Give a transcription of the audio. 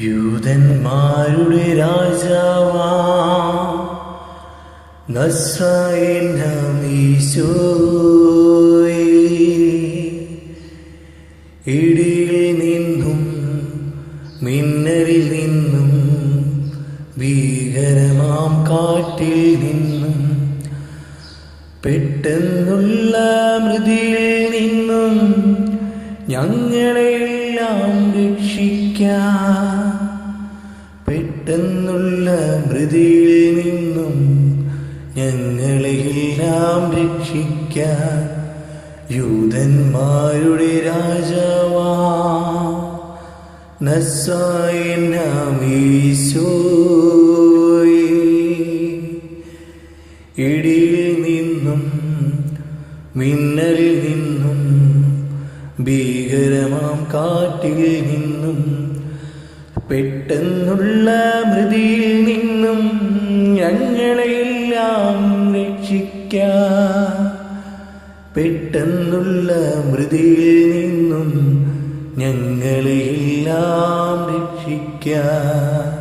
യൂദന്മാരുടെ രാജാവാ നസ്രായനാം ഈശോയേ, ഇടിയിൽ നിന്നും മിന്നലിൽ നിന്നും ഭീകരമാം കാറ്റിൽ നിന്നും പെട്ടെന്നുള്ള മൃതിയിൽ നിന്നും ഞങ്ങളെല്ലാം രക്ഷിക്കാൻ, പെട്ടെന്നുള്ള മൃതിയിൽ നിന്നും ഞങ്ങളെല്ലാം രക്ഷിക്കാൻ യൂദന്മാരുടെ രാജാവാ നസ്രായനാം ഈശോയേ, ഇടിയിൽ നിന്നും മിന്നലിൽ നിന്നും ഭീകരമാം കാറ്റിൽ നിന്നും പെട്ടെന്നുള്ള മൃതിയിൽ നിന്നും ഞങ്ങളെല്ലാം രക്ഷിക്കാൻ, പെട്ടെന്നുള്ള മൃതിയിൽ നിന്നും ഞങ്ങളെല്ലാം രക്ഷിക്കാൻ.